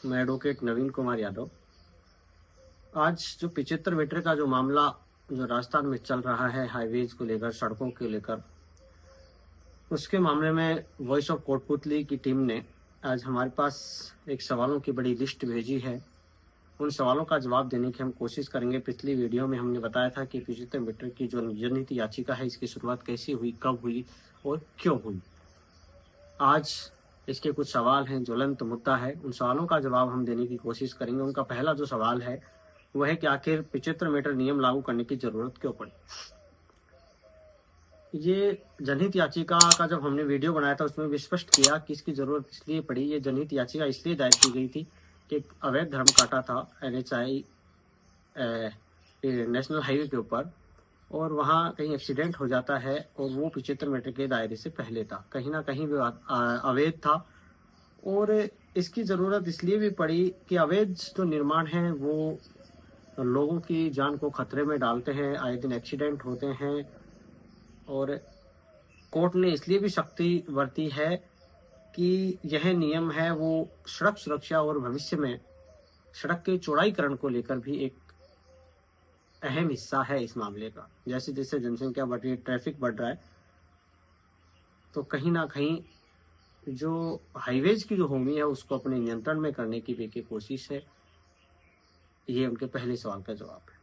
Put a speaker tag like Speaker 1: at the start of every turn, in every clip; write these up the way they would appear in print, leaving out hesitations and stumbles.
Speaker 1: मैं एडवोकेट नवीन कुमार यादव। आज जो 75 मीटर का जो मामला जो राजस्थान में चल रहा है हाईवेज को लेकर, सड़कों को लेकर, उसके मामले में वॉइस ऑफ कोटपुतली की टीम ने आज हमारे पास एक सवालों की बड़ी लिस्ट भेजी है। उन सवालों का जवाब देने की हम कोशिश करेंगे। पिछली वीडियो में हमने बताया था कि 75 मीटर की जो जनहित याचिका है, इसकी शुरुआत कैसे हुई, कब हुई और क्यों हुई। आज इसके कुछ सवाल हैं, ज्वलंत मुद्दा है, उन सवालों का जवाब हम देने की कोशिश करेंगे। उनका पहला जो सवाल है वह है कि आखिर 75 मीटर नियम लागू करने की जरूरत क्यों पड़ी। ये जनहित याचिका का जब हमने वीडियो बनाया था उसमें भी स्पष्ट किया कि इसकी जरूरत इसलिए पड़ी। ये जनहित याचिका इसलिए दायर की गई थी कि एक अवैध धर्म काटा था NHI नेशनल हाईवे के ऊपर, और वहाँ कहीं एक्सीडेंट हो जाता है और वो 75 मीटर के दायरे से पहले था, कहीं ना कहीं वो अवैध था। और इसकी ज़रूरत इसलिए भी पड़ी कि अवैध जो निर्माण है वो लोगों की जान को खतरे में डालते हैं, आए दिन एक्सीडेंट होते हैं। और कोर्ट ने इसलिए भी सख्ती बरती है कि यह नियम है वो सड़क सुरक्षा और भविष्य में सड़क के चौड़ाईकरण को लेकर भी एक अहम हिस्सा है इस मामले का। जैसे जैसे जनसंख्या बढ़ रही है, ट्रैफिक बढ़ रहा है, तो कहीं ना कहीं जो हाईवेज की जो होमी है उसको अपने नियंत्रण में करने की भी कोशिश है। ये उनके पहले सवाल का जवाब है।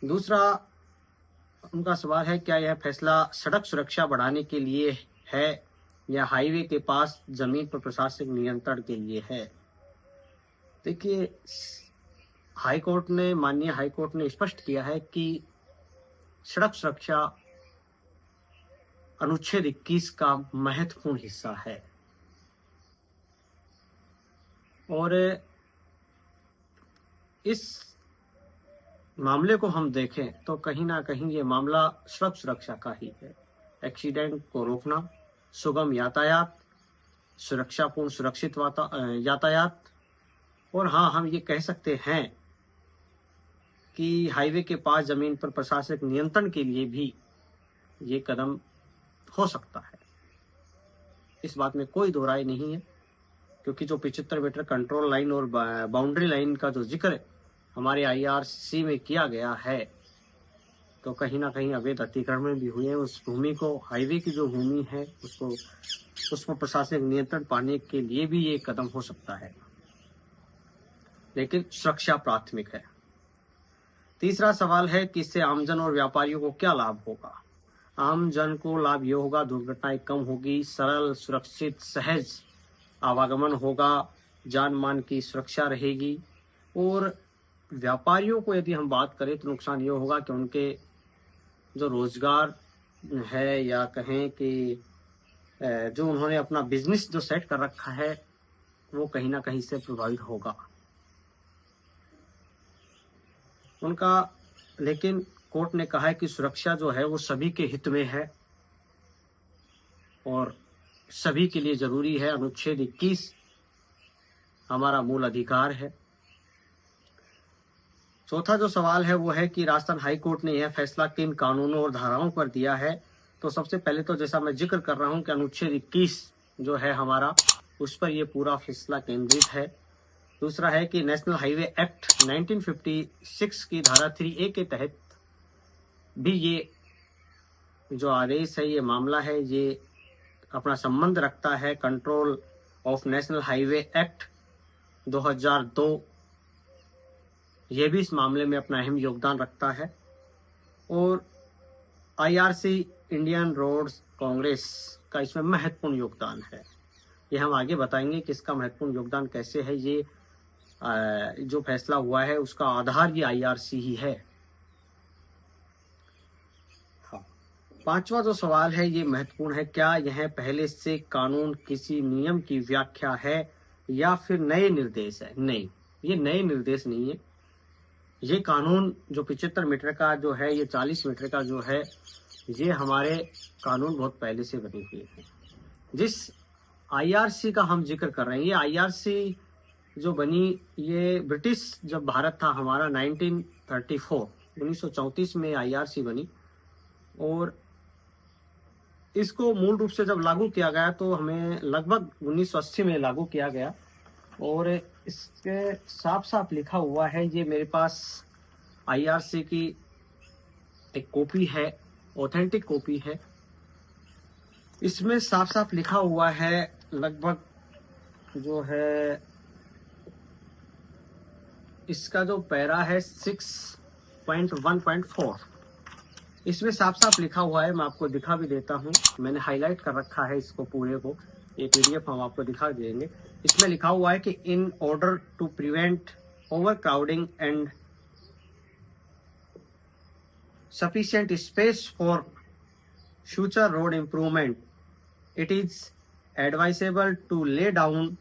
Speaker 1: दूसरा उनका सवाल है, क्या यह फैसला सड़क सुरक्षा बढ़ाने के लिए है या हाईवे के पास जमीन पर प्रशासनिक नियंत्रण के लिए है। देखिए, माननीय हाई कोर्ट ने स्पष्ट किया है कि सड़क सुरक्षा अनुच्छेद 21 का महत्वपूर्ण हिस्सा है। और इस मामले को हम देखें तो कहीं ना कहीं ये मामला सड़क सुरक्षा का ही है। एक्सीडेंट को रोकना, सुगम यातायात, सुरक्षापूर्ण सुरक्षित यातायात। और हाँ, हम ये कह सकते हैं कि हाईवे के पास जमीन पर प्रशासनिक नियंत्रण के लिए भी ये कदम हो सकता है। इस बात में कोई दो राय नहीं है, क्योंकि जो 75 मीटर कंट्रोल लाइन और बाउंड्री लाइन का जो जिक्र हमारे IRC में किया गया है, तो कहीं ना कहीं अवैध अतिक्रमण भी हुए हैं। उस भूमि को, हाईवे की जो भूमि है उसको, उसमें प्रशासनिक नियंत्रण पाने के लिए भी ये कदम हो सकता है, लेकिन सुरक्षा प्राथमिक है। तीसरा सवाल है कि इससे आमजन और व्यापारियों को क्या लाभ होगा। आमजन को लाभ ये होगा, दुर्घटनाएं कम होगी, सरल, सुरक्षित, सहज आवागमन होगा, जान मान की सुरक्षा रहेगी। और व्यापारियों को यदि हम बात करें तो नुकसान ये होगा कि उनके जो रोजगार है, या कहें कि जो उन्होंने अपना बिजनेस जो सेट कर रखा है, वो कहीं ना कहीं से प्रभावित होगा उनका। लेकिन कोर्ट ने कहा है कि सुरक्षा जो है वो सभी के हित में है और सभी के लिए जरूरी है। अनुच्छेद 21 हमारा मूल अधिकार है। चौथा जो सवाल है वो है कि राजस्थान हाई कोर्ट ने यह फैसला किन कानूनों और धाराओं पर दिया है। तो सबसे पहले तो जैसा मैं जिक्र कर रहा हूं कि अनुच्छेद 21 जो है हमारा, उस पर यह पूरा फैसला केंद्रित है। दूसरा है कि नेशनल हाईवे एक्ट 1956 की धारा 3A के तहत भी ये जो आदेश है, ये मामला है, ये अपना संबंध रखता है control of national highway act 2002। ये भी इस मामले में अपना अहम योगदान रखता है। और IRC इंडियन रोड्स कांग्रेस का इसमें महत्वपूर्ण योगदान है। ये हम आगे बताएंगे कि इसका महत्वपूर्ण योगदान कैसे है। ये जो फैसला हुआ है उसका आधार ये IRC ही है। हाँ, पांचवा जो सवाल है ये महत्वपूर्ण है, क्या यह पहले से कानून किसी नियम की व्याख्या है या फिर नए निर्देश है। नहीं, ये नए निर्देश नहीं है। ये कानून जो 75 मीटर का जो है, ये 40 मीटर का जो है, ये हमारे कानून बहुत पहले से बने हुए हैं। जिस IRC का हम जिक्र कर रहे हैं, ये IRC जो बनी, ये ब्रिटिश जब भारत था हमारा 1934 में IRC बनी। और इसको मूल रूप से जब लागू किया गया तो हमें लगभग 1980 में लागू किया गया। और इसके साफ साफ लिखा हुआ है, ये मेरे पास आईआरसी की एक कॉपी है, ऑथेंटिक कॉपी है। इसमें साफ साफ लिखा हुआ है, लगभग जो है इसका जो पैरा है 6.1.4, इसमें साफ साफ लिखा हुआ है। मैं आपको दिखा भी देता हूँ, मैंने हाईलाइट कर रखा है इसको पूरे को, ये पीडीएफ हम आपको दिखा देंगे। इसमें लिखा हुआ है कि in order to prevent over crowding and sufficient space for future road improvement, it is advisable to lay down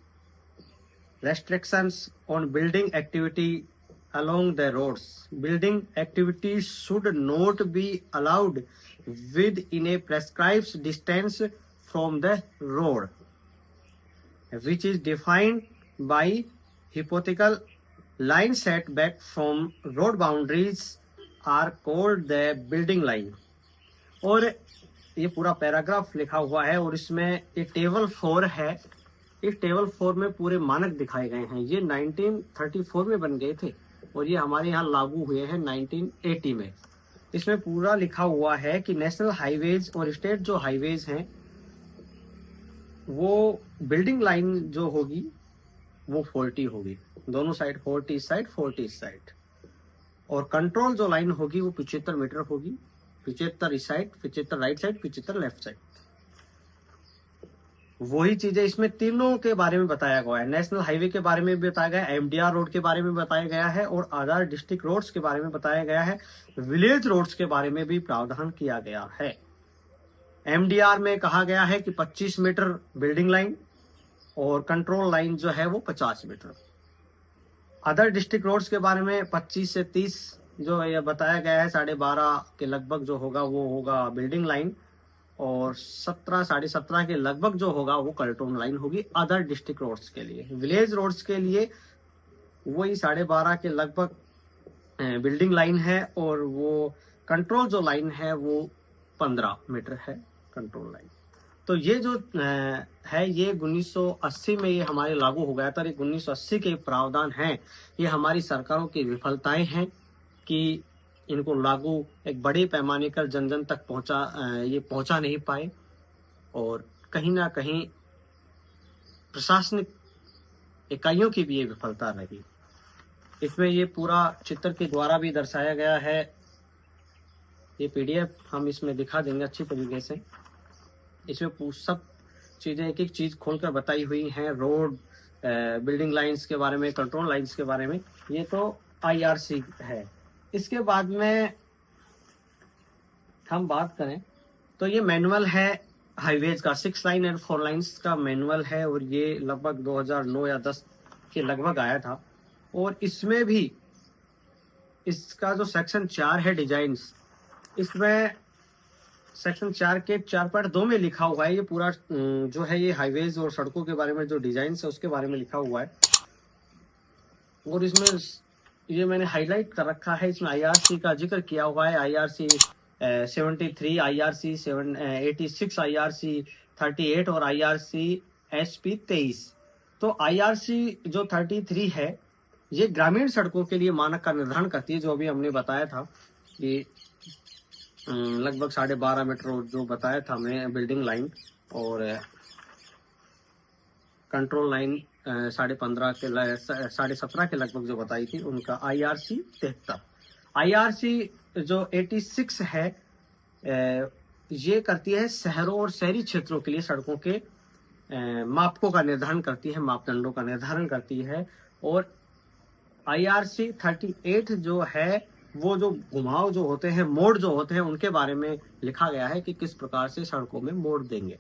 Speaker 1: restrictions on building activity along the roads. Building activities should not be allowed within a prescribed distance from the road, which is defined by hypothetical line setback from road boundaries are called the building line। और ये पूरा paragraph लिखा हुआ है और इसमें एक table 4 है। इस टेबल 4 में पूरे मानक दिखाए गए हैं। ये 1934 में बन गए थे और ये हमारे यहाँ लागू हुए हैं 1980 में। इसमें पूरा लिखा हुआ है कि नेशनल हाईवेज और स्टेट जो हाईवेज हैं वो बिल्डिंग लाइन जो होगी वो 40 होगी, दोनों साइड 40 इस साइड 40 इस साइड, और कंट्रोल जो लाइन होगी वो 75 मीटर होगी, 75 इस side, 75 right side, 75 left side. वही चीजें इसमें तीनों के बारे में बताया गया है। नेशनल हाईवे के बारे में भी बताया गया है, एमडीआर रोड के बारे में बताया गया है और अदर डिस्ट्रिक्ट रोड्स के बारे में बताया गया है, विलेज रोड्स के बारे में भी प्रावधान किया गया है। एमडीआर में कहा गया है कि 25 मीटर बिल्डिंग लाइन और कंट्रोल लाइन जो है वो 50 मीटर। अदर डिस्ट्रिक्ट रोड्स के बारे में 25 से 30 जो ये बताया गया है, 12.5 के लगभग जो होगा वो होगा बिल्डिंग लाइन और 17 साढ़े 17 के लगभग जो होगा वो कंट्रोल लाइन होगी अदर डिस्ट्रिक्ट रोड्स के लिए। विलेज रोड्स के लिए वही 12.5 के लगभग बिल्डिंग लाइन है और वो कंट्रोल जो लाइन है वो 15 मीटर है कंट्रोल लाइन। तो ये जो है ये 1980 में ये हमारे लागू हो गया था। 1980 के प्रावधान हैं, ये हमारी सरकारों की विफलताएं हैं कि इनको लागू एक बड़े पैमाने पर जन जन तक पहुंचा नहीं पाए और कहीं ना कहीं प्रशासनिक इकाइयों की भी ये विफलता रही। इसमें ये पूरा चित्र के द्वारा भी दर्शाया गया है। ये पीडीएफ हम इसमें दिखा देंगे अच्छी तरीके से। इसमें सब चीजें एक एक चीज खोलकर बताई हुई हैं, रोड, बिल्डिंग लाइंस के बारे में, कंट्रोल लाइंस के बारे में। ये तो आईआरसी है। इसके बाद में हम बात करें तो ये मैनुअल है हाईवेज का, 6 लाइन और 4 लाइन्स का मैनुअल है और ये लगभग 2009 या 10 के लगभग आया था। और इसमें भी इसका जो सेक्शन 4 है डिजाइन्स, इसमें सेक्शन 4 के 4.2 में लिखा हुआ है, ये पूरा जो है ये हाईवेज और सड़कों के बारे में जो डिजाइन है उसके बारे में लिखा हुआ है। और इसमें ये मैंने हाईलाइट कर रखा है, इसमें आईआरसी का जिक्र किया हुआ है। आईआरसी 73, आईआरसी 86, आईआरसी 38 और आईआरसी एसपी 23। तो आईआरसी जो 33 है ये ग्रामीण सड़कों के लिए मानक का निर्धारण करती है, जो अभी हमने बताया था कि लगभग 12.5 मीटर जो बताया था मैं बिल्डिंग लाइन और कंट्रोल लाइन 15.5 के 17.5 के लगभग जो बताई थी उनका। आईआरसी 73, आईआरसी जो 86 है ये करती है शहरों और शहरी क्षेत्रों के लिए सड़कों के मापकों का निर्धारण करती है, मापदंडों का निर्धारण करती है। और आईआरसी 38 जो है वो जो घुमाव जो होते हैं, मोड़ जो होते हैं, उनके बारे में लिखा गया है कि किस प्रकार से सड़कों में मोड़ देंगे।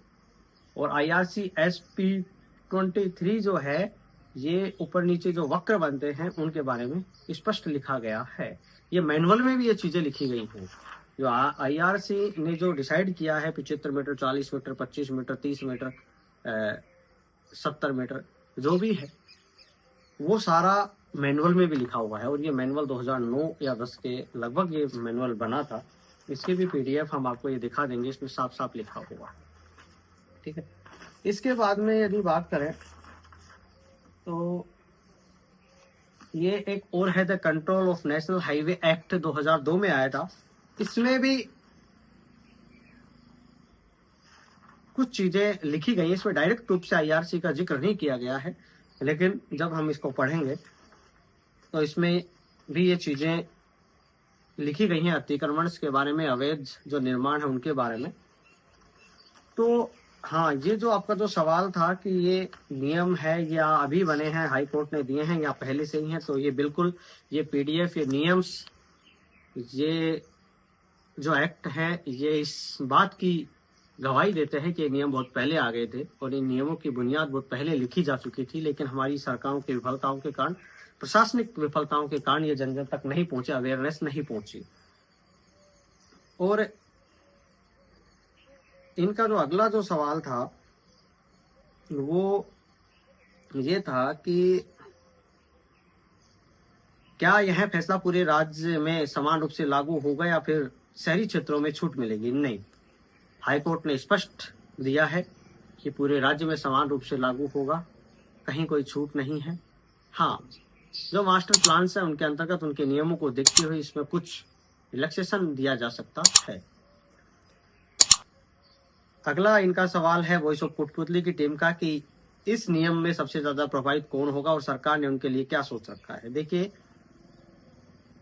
Speaker 1: और आईआरसी एसपी 23 जो है ये ऊपर नीचे जो वक्र बनते हैं उनके बारे में स्पष्ट लिखा गया है। ये मैनुअल में भी ये चीजें लिखी गई हैं। जो आईआरसी ने जो डिसाइड किया है 75 metre, 40 metre, 25 metre, 30 metre, 70 metre जो भी है वो सारा मैनुअल में भी लिखा हुआ है। और ये मैनुअल 2009 या 10 के लगभग ये मैनुअल बना था। इसके भी पीडीएफ हम आपको ये दिखा देंगे, इसमें साफ साफ लिखा हुआ है। ठीक है। इसके बाद में यदि बात करें तो ये एक और है the control of national highway act 2002 में आया था। इसमें भी कुछ चीजें लिखी गई हैं, इसमें डायरेक्ट रूप से आईआरसी का जिक्र नहीं किया गया है, लेकिन जब हम इसको पढ़ेंगे तो इसमें भी ये चीजें लिखी गई हैं अतिक्रमण के बारे में, अवैध जो निर्माण है उनके बारे में। तो हाँ, ये जो आपका जो सवाल था कि ये नियम है या अभी बने हैं, हाई कोर्ट ने दिए हैं या पहले से ही हैं, तो ये बिल्कुल ये पीडीएफ, ये नियम्स, ये जो एक्ट है, ये इस बात की गवाही देते हैं कि ये नियम बहुत पहले आ गए थे और इन नियमों की बुनियाद बहुत पहले लिखी जा चुकी थी, लेकिन हमारी सरकारों की विफलताओं के कारण, प्रशासनिक विफलताओं के कारण ये जन जन तक नहीं पहुंचे, अवेयरनेस नहीं पहुंची। और इनका जो अगला जो सवाल था वो ये था कि क्या यह फैसला पूरे राज्य में समान रूप से लागू होगा या फिर शहरी क्षेत्रों में छूट मिलेगी? नहीं, हाईकोर्ट ने स्पष्ट दिया है कि पूरे राज्य में समान रूप से लागू होगा, कहीं कोई छूट नहीं है। हाँ, जो मास्टर प्लान है उनके अंतर्गत उनके नियमों को देखते हुए इसमें कुछ रिलैक्सेशन दिया जा सकता है। अगला इनका सवाल है वॉइस ऑफ कठपुतली की टीम का कि इस नियम में सबसे ज्यादा प्रभावित कौन होगा और सरकार ने उनके लिए क्या सोच रखा है। देखिए,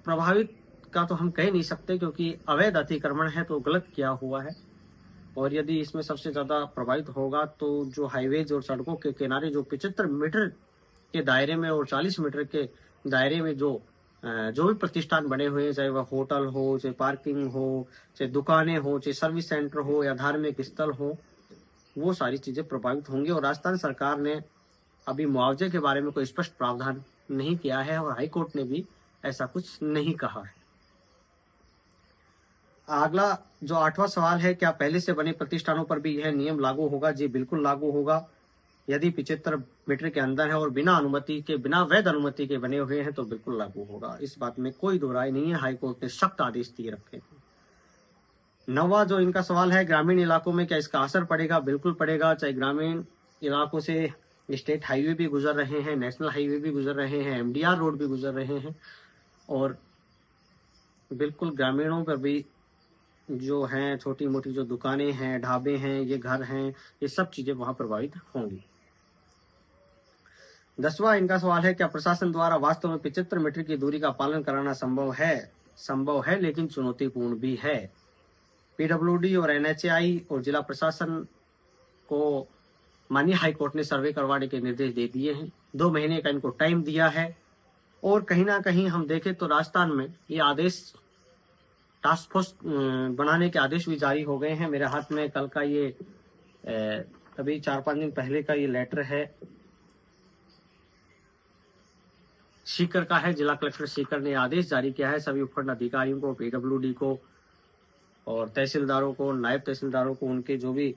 Speaker 1: प्रभावित का तो हम कह नहीं सकते क्योंकि अवैध अतिक्रमण है तो गलत किया हुआ है, और यदि इसमें सबसे ज्यादा प्रभावित होगा तो जो हाईवेज और सड़कों के किनारे जो 75 मीटर के दायरे में और 40 मीटर के दायरे में जो भी प्रतिष्ठान बने हुए हैं, चाहे वह होटल हो, चाहे पार्किंग हो, चाहे दुकानें हो, चाहे सर्विस सेंटर हो या धार्मिक स्थल हो, वो सारी चीजें प्रभावित होंगी। और राजस्थान सरकार ने अभी मुआवजे के बारे में कोई स्पष्ट प्रावधान नहीं किया है और हाईकोर्ट ने भी ऐसा कुछ नहीं कहा है। अगला जो 8वां सवाल है, क्या पहले से बने प्रतिष्ठानों पर भी यह नियम लागू होगा? जी बिल्कुल लागू होगा। यदि 75 मीटर के अंदर है और बिना अनुमति के, बिना वैध अनुमति के बने हुए हैं तो बिल्कुल लागू होगा, इस बात में कोई दो राय नहीं है। हाईकोर्ट ने सख्त आदेश दिए रखे हैं। 9वां जो इनका सवाल है, ग्रामीण इलाकों में क्या इसका असर पड़ेगा? बिल्कुल पड़ेगा। चाहे ग्रामीण इलाकों से स्टेट हाईवे भी गुजर रहे हैं, नेशनल हाईवे भी गुजर रहे हैं, एमडीआर रोड भी गुजर रहे हैं, और बिल्कुल ग्रामीणों पर भी जो हैं छोटी मोटी जो दुकानें हैं, ढाबे हैं, ये घर हैं, ये सब चीजें वहां प्रभावित होंगी। 10वां इनका सवाल है, क्या प्रशासन द्वारा वास्तव में 75 मीटर की दूरी का पालन कराना संभव है? संभव है, लेकिन चुनौतीपूर्ण भी है। पीडब्ल्यूडी और एनएचएआई और जिला प्रशासन को माननीय हाईकोर्ट ने सर्वे करवाने के निर्देश दे दिए हैं। 2 महीने का इनको टाइम दिया है, और कहीं ना कहीं हम देखें तो राजस्थान में ये आदेश, टास्क फोर्स बनाने के आदेश भी जारी हो गए हैं। मेरे हाथ में कल का ये अभी 4-5 दिन पहले का ये लेटर है, सीकर का है। जिला कलेक्टर सीकर ने आदेश जारी किया है सभी उपखंड अधिकारियों को, पीडब्ल्यूडी को और तहसीलदारों को, नायब तहसीलदारों को, उनके जो भी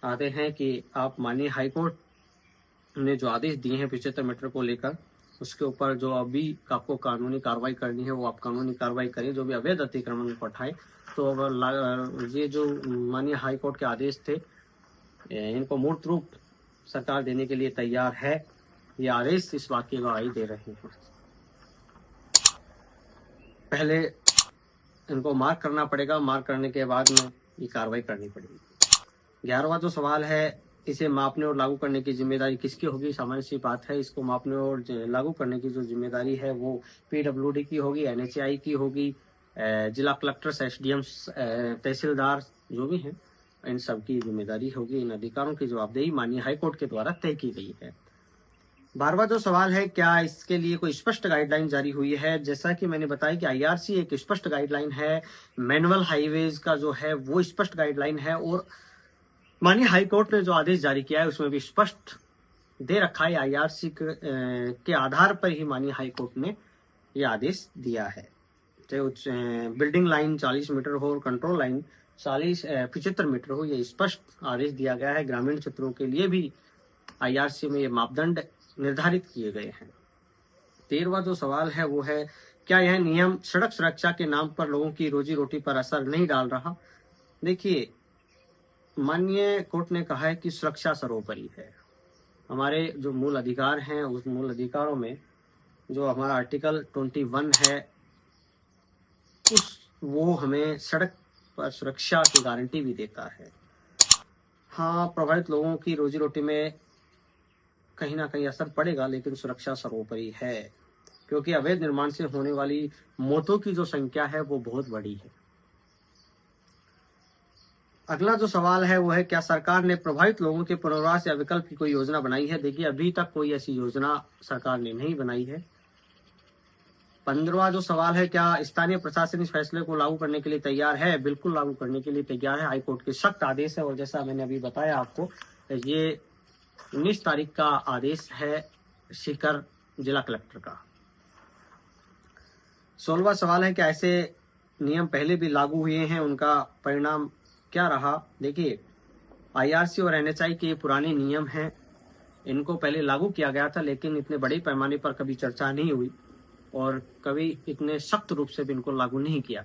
Speaker 1: आते हैं कि आप माननीय हाईकोर्ट ने जो आदेश दिए हैं 75 मीटर को लेकर, उसके ऊपर जो अभी आपको कानूनी कार्रवाई करनी है वो आप कानूनी कार्रवाई करें। जो भी अवैध अतिक्रमण को हटाए, तो अगर ये जो माननीय हाईकोर्ट के आदेश थे इनको मूर्त रूप सरकार देने के लिए तैयार है। ये आदेश इस बात की गवाही दे रहे हैं। पहले इनको मार्क करना पड़ेगा, मार्क करने के बाद में ये कार्रवाई करनी पड़ेगी। 11वां जो सवाल है, इसे मापने और लागू करने की जिम्मेदारी किसकी होगी? सामान्य सी बात है, इसको मापने और लागू करने की जो जिम्मेदारी है वो पीडब्ल्यूडी की होगी, एनएचएआई की होगी, जिला कलेक्टर्स, एसडीएम्स, तहसीलदार जो भी हैं, इन सब की जिम्मेदारी होगी। इन अधिकारों की जवाबदेही माननीय हाईकोर्ट के द्वारा तय की गई है। 12वां जो सवाल है, क्या इसके लिए कोई स्पष्ट गाइडलाइन जारी हुई है? जैसा कि मैंने बताया कि आईआरसी एक स्पष्ट गाइडलाइन है, मैनुअल हाईवेज का जो है वो स्पष्ट गाइडलाइन है, और माननीय हाईकोर्ट ने जो आदेश जारी किया है उसमें भी स्पष्ट दे रखा है। आईआरसी के आधार पर ही माननीय हाईकोर्ट ने यह आदेश दिया है। चाहे बिल्डिंग लाइन 40 मीटर हो और कंट्रोल लाइन 75 मीटर हो, ये स्पष्ट आदेश दिया गया है। ग्रामीण क्षेत्रों के लिए भी आईआरसी में ये मापदंड निर्धारित किए गए हैं। 13वां जो सवाल है वो है, क्या यह नियम सड़क सुरक्षा के नाम पर लोगों की रोजी रोटी पर असर नहीं डाल रहा? देखिए, माननीय कोर्ट ने कहा है कि सुरक्षा सर्वोपरि है, हमारे जो मूल अधिकार हैं उस मूल अधिकारों में जो हमारा आर्टिकल 21 है वो हमें सड़क पर सुरक्षा की गारंटी भी देता है। हाँ, प्रभावित लोगों की रोजी रोटी में कहीं ना कहीं असर पड़ेगा, लेकिन सुरक्षा सर्वोपरि है, क्योंकि अवैध निर्माण से होने वाली मौतों की जो संख्या है वो बहुत बड़ी है। अगला जो सवाल है वो है, क्या सरकार ने प्रभावित लोगों के पुनर्वास या विकल्प की कोई योजना बनाई है? देखिए, अभी तक कोई ऐसी योजना सरकार ने नहीं बनाई है। 15वां जो सवाल है, क्या स्थानीय प्रशासन इस फैसले को लागू करने के लिए तैयार है? बिल्कुल लागू करने के लिए तैयार है। हाईकोर्ट के सख्त आदेश है, और जैसा मैंने अभी बताया आपको, ये 19 तारीख का आदेश है सीकर जिला कलेक्टर का। 16वां सवाल है, क्या ऐसे नियम पहले भी लागू हुए हैं, उनका परिणाम क्या रहा? देखिए, आईआरसी और एनएचआई के पुराने नियम हैं, इनको पहले लागू किया गया था, लेकिन इतने बड़े पैमाने पर कभी चर्चा नहीं हुई और कभी इतने सख्त रूप से भी इनको लागू नहीं किया।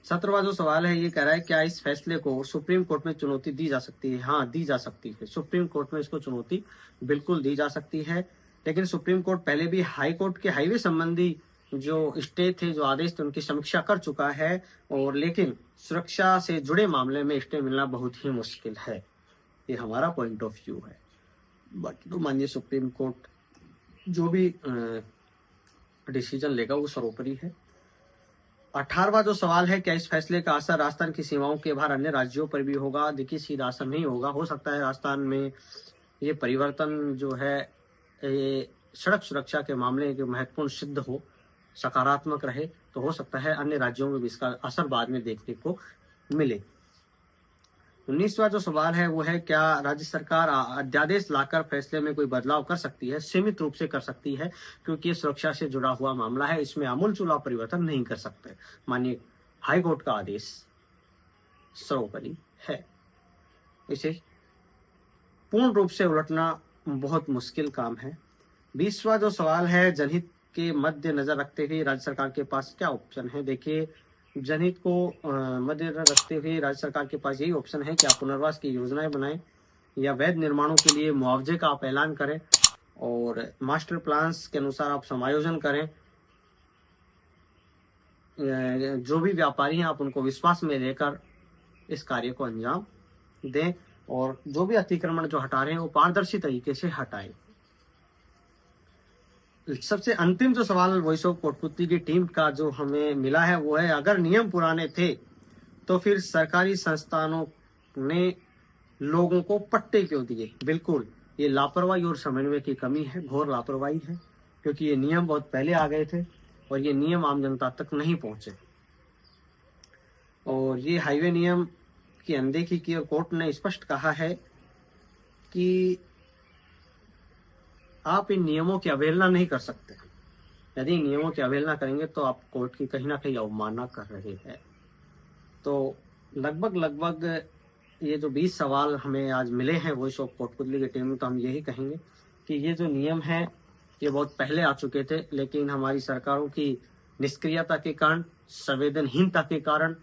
Speaker 1: 17वां जो सवाल है ये कह रहा है, क्या इस फैसले को सुप्रीम कोर्ट में चुनौती दी जा सकती है? हाँ, दी जा सकती है। सुप्रीम कोर्ट में इसको चुनौती बिल्कुल दी जा सकती है, लेकिन सुप्रीम कोर्ट पहले भी हाई कोर्ट के हाईवे संबंधी जो स्टे थे, जो आदेश थे, उनकी समीक्षा कर चुका है, और लेकिन सुरक्षा से जुड़े मामले में स्टे मिलना बहुत ही मुश्किल है। ये हमारा पॉइंट ऑफ व्यू है। बाकी तो माननीय सुप्रीम कोर्ट जो भी डिसीजन लेगा वो सर्वोपरि है। 18वां जो सवाल है, क्या इस फैसले का असर राजस्थान की सीमाओं के बाहर अन्य राज्यों पर भी होगा? देखिए, सीधा असर नहीं होगा। हो सकता है राजस्थान में ये परिवर्तन जो है ये सड़क सुरक्षा के मामले के महत्वपूर्ण सिद्ध हो, सकारात्मक रहे, तो हो सकता है अन्य राज्यों में भी इसका असर बाद में देखने को मिले। 19वां जो सवाल है वो है, क्या राज्य सरकार अध्यादेश लाकर फैसले में कोई बदलाव कर सकती है? सीमित रूप से कर सकती है, क्योंकि ये सुरक्षा से जुड़ा हुआ मामला है, इसमें आमूलचूल परिवर्तन नहीं कर सकते। माननीय हाईकोर्ट का आदेश सर्वोपरि है, इसे पूर्ण रूप से उलटना बहुत मुश्किल काम है। 20वां जो सवाल है, जनहित के मद्देनजर रखते हुए राज्य सरकार के पास क्या ऑप्शन है? देखिए, जनहित को मद्देनजर रखते हुए राज्य सरकार के पास यही ऑप्शन है कि आप पुनर्वास की योजनाएं बनाएं, या वैध निर्माणों के लिए मुआवजे का आप ऐलान करें, और मास्टर प्लान्स के अनुसार आप समायोजन करें। जो भी व्यापारी हैं आप उनको विश्वास में लेकर इस कार्य को अंजाम दें, और जो भी अतिक्रमण जो हटा रहे हैं वो पारदर्शी तरीके से हटाएं। सबसे अंतिम जो सवाल वॉइस ऑफ कोटपुतली की टीम का जो हमें मिला है वो है, अगर नियम पुराने थे तो फिर सरकारी संस्थानों ने लोगों को पट्टे क्यों दिए? बिल्कुल, ये लापरवाही और समन्वय की कमी है, घोर लापरवाही है, क्योंकि ये नियम बहुत पहले आ गए थे और ये नियम आम जनता तक नहीं पहुंचे, और ये हाईवे नियम की अनदेखी की, और कोर्ट ने स्पष्ट कहा है कि आप इन नियमों की अवहेलना नहीं कर सकते। यदि नियमों की अवहेलना करेंगे तो आप कोर्ट की कहीं ना कहीं अवमानना कर रहे हैं। तो लगभग ये जो 20 सवाल हमें आज मिले हैं वॉइस ऑफ कोटपुतली की टीम में, तो हम यही कहेंगे कि ये जो नियम है ये बहुत पहले आ चुके थे, लेकिन हमारी सरकारों की निष्क्रियता के कारण, संवेदनहीनता के कारण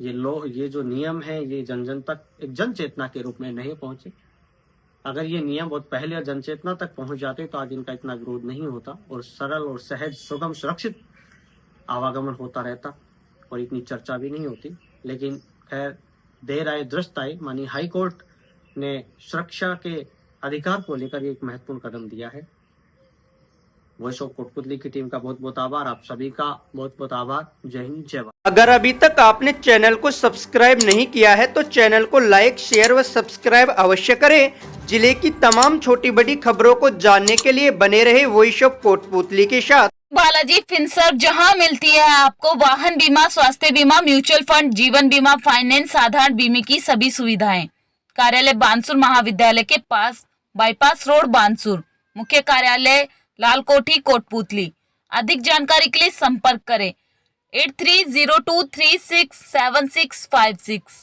Speaker 1: ये जो नियम है ये जन जन तक एक जन चेतना के रूप में नहीं पहुंचे। अगर ये नियम बहुत पहले जन चेतना तक पहुंच जाते तो आज इनका इतना विरोध नहीं होता, और सरल और सहज, सुगम, सुरक्षित आवागमन होता रहता, और इतनी चर्चा भी नहीं होती। लेकिन खैर, देर आए दुरुस्त आए। माननीय हाई कोर्ट ने सुरक्षा के अधिकार को लेकर एक महत्वपूर्ण कदम दिया है। वॉइस ऑफ कोटपुतली की टीम का बहुत बहुत आभार, आप सभी का बहुत बहुत आभार। जय हिंद, जय भारत।
Speaker 2: अगर अभी तक आपने चैनल को सब्सक्राइब नहीं किया है तो चैनल को लाइक, शेयर व सब्सक्राइब अवश्य करें। जिले की तमाम छोटी बड़ी खबरों को जानने के लिए बने रहे वॉइस ऑफ कोटपुतली के साथ।
Speaker 3: बालाजी फिनसर्व, जहां मिलती है आपको वाहन बीमा, स्वास्थ्य बीमा, म्यूचुअल फंड, जीवन बीमा, फाइनेंस, साधारण बीमे की सभी सुविधाएं। कार्यालय बानसूर महाविद्यालय के पास, बाईपास रोड, बानसूर। मुख्य कार्यालय लालकोठी, कोटपुतली। अधिक जानकारी के लिए संपर्क करें 8302367656।